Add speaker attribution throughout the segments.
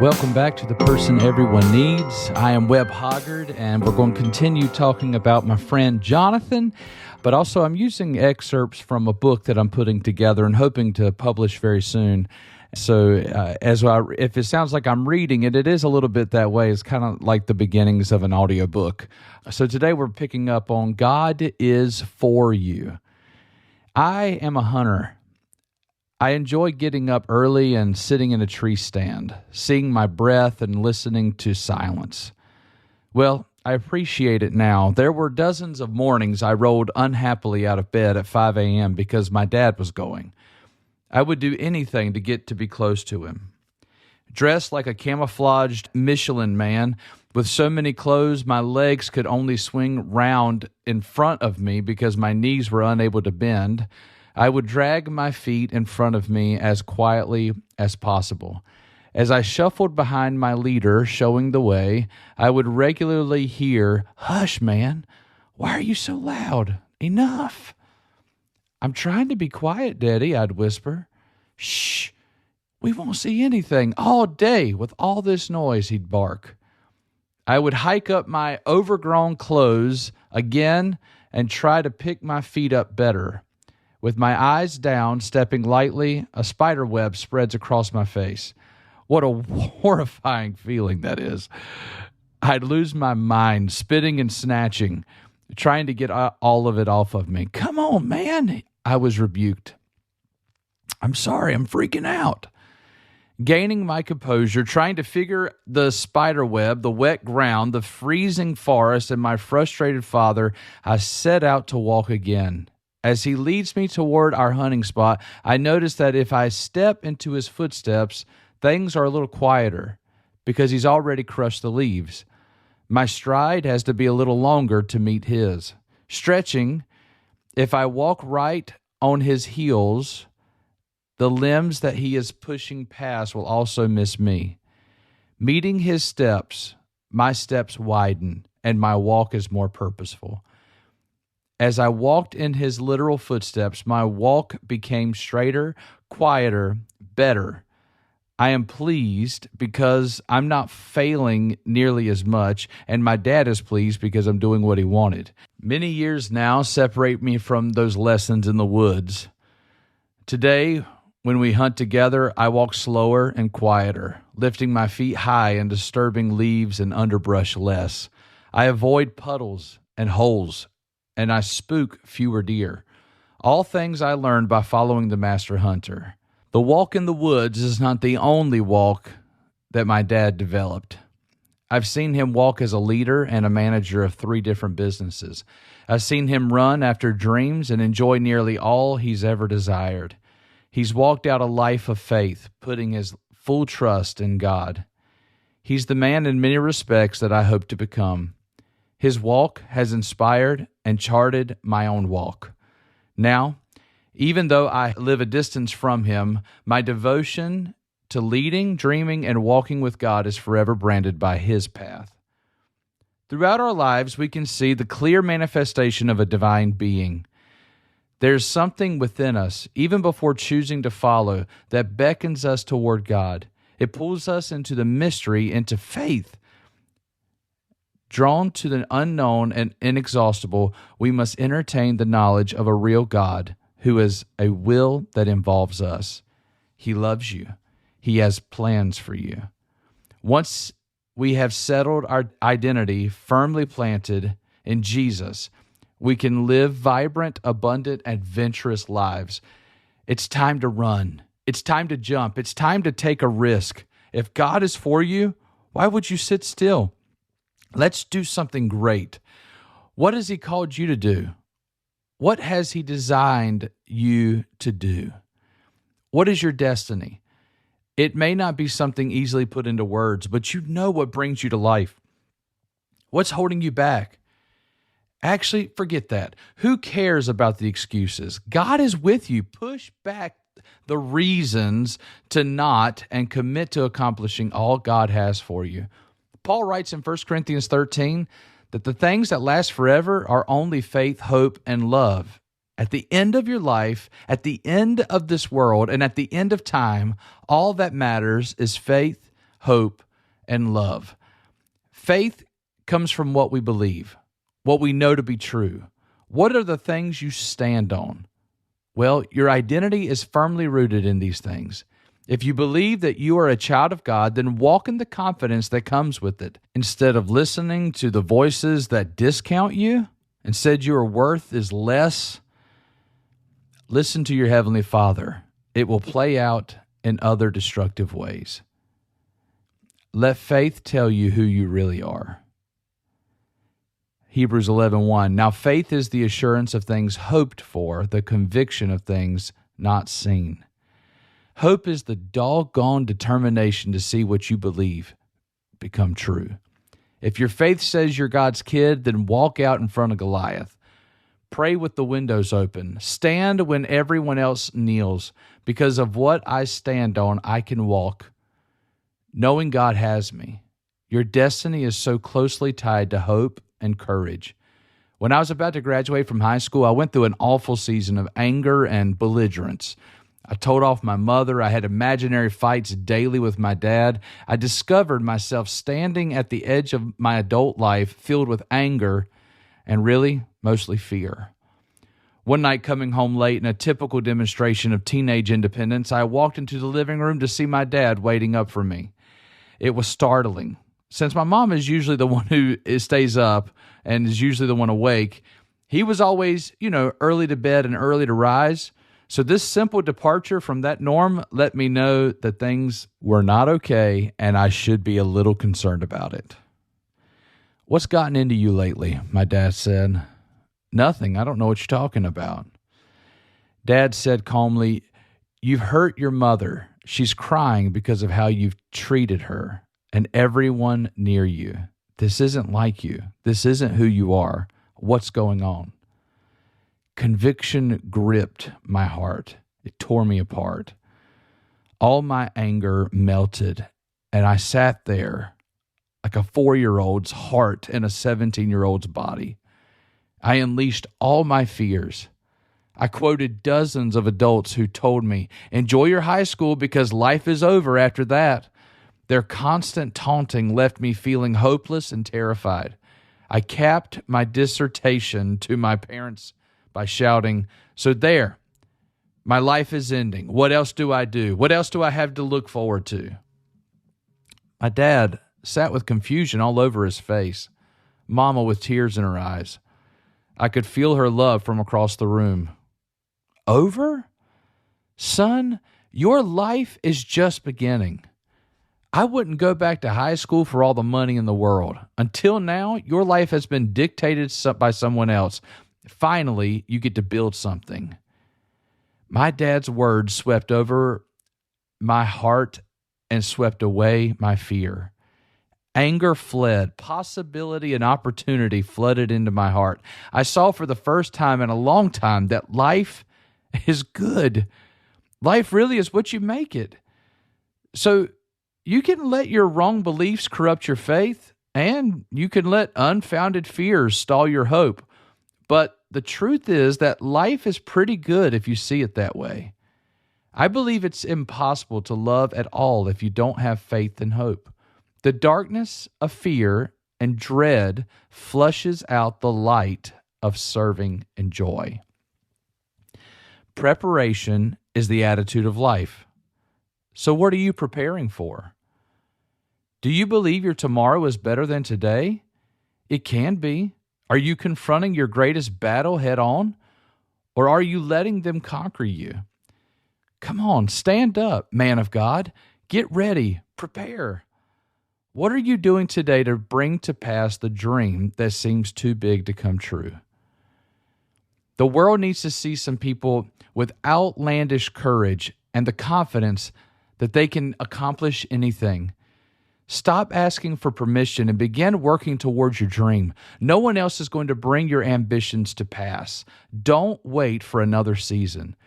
Speaker 1: Welcome back to The Person Everyone Needs. I am Webb Hoggard, and we're going to continue talking about my friend Jonathan, but also I'm using excerpts from a book that I'm putting together and hoping to publish very soon. So if it sounds like I'm reading it, it is a little bit that way. It's kind of like the beginnings of an audiobook. So today we're picking up on God is for you. I am a hunter. I enjoy getting up early and sitting in a tree stand, seeing my breath and listening to silence. Well, I appreciate it now. There were dozens of mornings I rolled unhappily out of bed at 5 a.m. because my dad was going. I would do anything to get to be close to him. Dressed like a camouflaged Michelin man, with so many clothes my legs could only swing round in front of me because my knees were unable to bend, I would drag my feet in front of me as quietly as possible. As I shuffled behind my leader showing the way, I would regularly hear, "Hush, man, why are you so loud? Enough." "I'm trying to be quiet, Daddy," I'd whisper. "Shh, we won't see anything all day with all this noise," he'd bark. I would hike up my overgrown clothes again and try to pick my feet up better. With my eyes down, stepping lightly, a spider web spreads across my face. What a horrifying feeling that is. I'd lose my mind, spitting and snatching, trying to get all of it off of me. "Come on, man," I was rebuked. "I'm sorry, I'm freaking out." Gaining my composure, trying to figure the spider web, the wet ground, the freezing forest, and my frustrated father, I set out to walk again. As he leads me toward our hunting spot, I notice that if I step into his footsteps, things are a little quieter because he's already crushed the leaves. My stride has to be a little longer to meet his. Stretching, if I walk right on his heels, the limbs that he is pushing past will also miss me. Meeting his steps, my steps widen, and my walk is more purposeful. As I walked in his literal footsteps, my walk became straighter, quieter, better. I am pleased because I'm not failing nearly as much, and my dad is pleased because I'm doing what he wanted. Many years now separate me from those lessons in the woods. Today, when we hunt together, I walk slower and quieter, lifting my feet high and disturbing leaves and underbrush less. I avoid puddles and holes, and I spook fewer deer. All things I learned by following the master hunter. The walk in the woods is not the only walk that my dad developed. I've seen him walk as a leader and a manager of 3 different businesses. I've seen him run after dreams and enjoy nearly all he's ever desired. He's walked out a life of faith, putting his full trust in God. He's the man in many respects that I hope to become. His walk has inspired and charted my own walk. Now, even though I live a distance from him, my devotion to leading, dreaming, and walking with God is forever branded by his path. Throughout our lives, we can see the clear manifestation of a divine being. There's something within us, even before choosing to follow, that beckons us toward God. It pulls us into the mystery, into faith. Drawn to the unknown and inexhaustible, we must entertain the knowledge of a real God who has a will that involves us. He loves you. He has plans for you. Once we have settled our identity firmly planted in Jesus, we can live vibrant, abundant, adventurous lives. It's time to run. It's time to jump. It's time to take a risk. If God is for you, why would you sit still? Let's do something great. What has he called you to do? What has he designed you to do? What is your destiny? It may not be something easily put into words, but you know what brings you to life. What's holding you back? Actually, forget that. Who cares about the excuses? God is with you. Push back the reasons to not and commit to accomplishing all God has for you. Paul writes in 1 Corinthians 13 that the things that last forever are only faith, hope, and love. At the end of your life, at the end of this world, and at the end of time, all that matters is faith, hope, and love. Faith comes from what we believe, what we know to be true. What are the things you stand on? Well, your identity is firmly rooted in these things. If you believe that you are a child of God, then walk in the confidence that comes with it. Instead of listening to the voices that discount you and said your worth is less, listen to your Heavenly Father. It will play out in other destructive ways. Let faith tell you who you really are. Hebrews 11:1. Now faith is the assurance of things hoped for, the conviction of things not seen. Hope is the doggone determination to see what you believe become true. If your faith says you're God's kid, then walk out in front of Goliath. Pray with the windows open. Stand when everyone else kneels. Because of what I stand on, I can walk, knowing God has me. Your destiny is so closely tied to hope and courage. When I was about to graduate from high school, I went through an awful season of anger and belligerence. I told off my mother. I had imaginary fights daily with my dad. I discovered myself standing at the edge of my adult life filled with anger and really mostly fear. One night, coming home late in a typical demonstration of teenage independence, I walked into the living room to see my dad waiting up for me. It was startling. Since my mom is usually the one who stays up and is usually the one awake, he was always, early to bed and early to rise. So this simple departure from that norm let me know that things were not okay and I should be a little concerned about it. What's gotten into you lately? My dad said. Nothing. I don't know what you're talking about. Dad said calmly, you've hurt your mother. She's crying because of how you've treated her and everyone near you. This isn't like you. This isn't who you are. What's going on? Conviction gripped my heart. It tore me apart. All my anger melted, and I sat there like a 4-year-old's heart in a 17-year-old's body. I unleashed all my fears. I quoted dozens of adults who told me, enjoy your high school because life is over after that. Their constant taunting left me feeling hopeless and terrified. I capped my dissertation to my parents by shouting, so there, my life is ending. What else do I do? What else do I have to look forward to? My dad sat with confusion all over his face, Mama with tears in her eyes. I could feel her love from across the room. Over? Son, your life is just beginning. I wouldn't go back to high school for all the money in the world. Until now, your life has been dictated by someone else. Finally, you get to build something. My dad's words swept over my heart and swept away my fear. Anger fled. Possibility and opportunity flooded into my heart. I saw for the first time in a long time that life is good. Life really is what you make it. So you can let your wrong beliefs corrupt your faith, and you can let unfounded fears stall your hope. But the truth is that life is pretty good if you see it that way. I believe it's impossible to love at all if you don't have faith and hope. The darkness of fear and dread flushes out the light of serving and joy. Preparation is the attitude of life. So what are you preparing for? Do you believe your tomorrow is better than today? It can be. Are you confronting your greatest battle head on? Or are you letting them conquer you? Come on, stand up, man of God. Get ready. Prepare. What are you doing today to bring to pass the dream that seems too big to come true? The world needs to see some people with outlandish courage and the confidence that they can accomplish anything. Stop asking for permission and begin working towards your dream. No one else is going to bring your ambitions to pass. Don't wait for another season.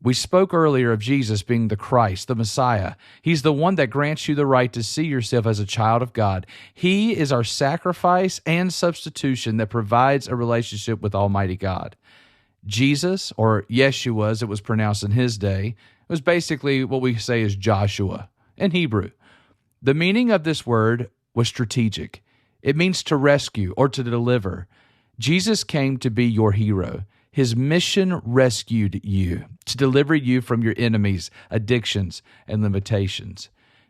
Speaker 1: We spoke earlier of Jesus being the Christ, the Messiah. He's the one that grants you the right to see yourself as a child of God. He is our sacrifice and substitution that provides a relationship with Almighty God. Jesus, or Yeshua as it was pronounced in his day, was basically what we say is Joshua in Hebrew. The meaning of this word was strategic. It means to rescue or to deliver. Jesus came to be your hero. His mission rescued you, to deliver you from your enemies, addictions, and limitations.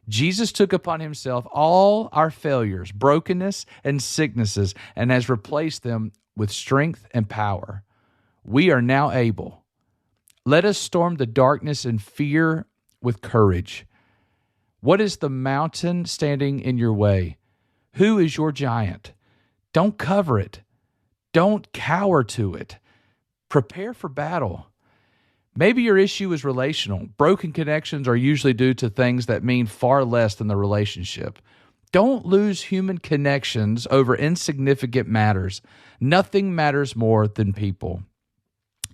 Speaker 1: Jesus took upon himself all our failures, brokenness, and sicknesses, and has replaced them with strength and power. We are now able. Let us storm the darkness and fear with courage. What is the mountain standing in your way? Who is your giant? Don't cover it. Don't cower to it. Prepare for battle. Maybe your issue is relational. Broken connections are usually due to things that mean far less than the relationship. Don't lose human connections over insignificant matters. Nothing matters more than people.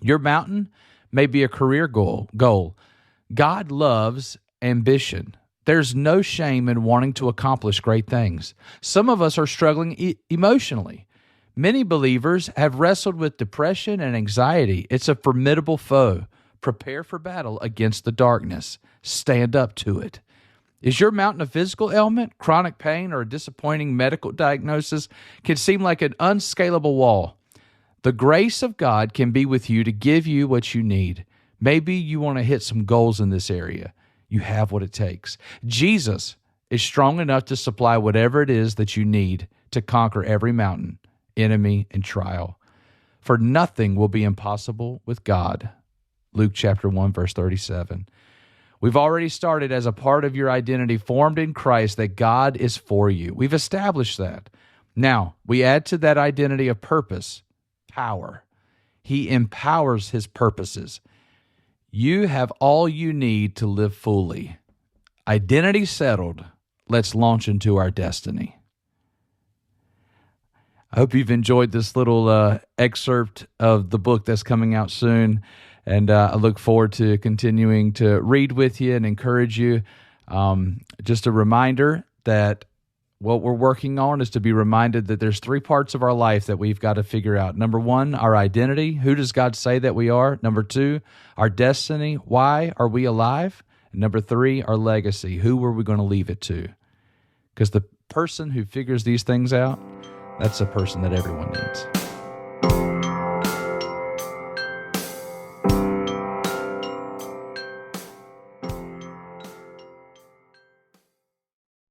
Speaker 1: Your mountain may be a career goal. God loves ambition. There's no shame in wanting to accomplish great things. Some of us are struggling emotionally. Many believers have wrestled with depression and anxiety. It's a formidable foe. Prepare for battle against the darkness. Stand up to it. Is your mountain a physical ailment, chronic pain, or a disappointing medical diagnosis? Can seem like an unscalable wall. The grace of God can be with you to give you what you need. Maybe you want to hit some goals in this area. You have what it takes. Jesus is strong enough to supply whatever it is that you need to conquer every mountain, enemy, and trial. For nothing will be impossible with God. Luke chapter 1, verse 37. We've already started as a part of your identity formed in Christ that God is for you. We've established that. Now, we add to that identity of purpose, power. He empowers his purposes. You have all you need to live fully. Identity settled. Let's launch into our destiny. I hope you've enjoyed this little excerpt of the book that's coming out soon. And I look forward to continuing to read with you and encourage you. Just a reminder that what we're working on is to be reminded that there's 3 parts of our life that we've got to figure out. Number 1, our identity. Who does God say that we are? Number 2, our destiny. Why are we alive? And number 3, our legacy. Who are we going to leave it to? Because the person who figures these things out, that's the person that everyone needs.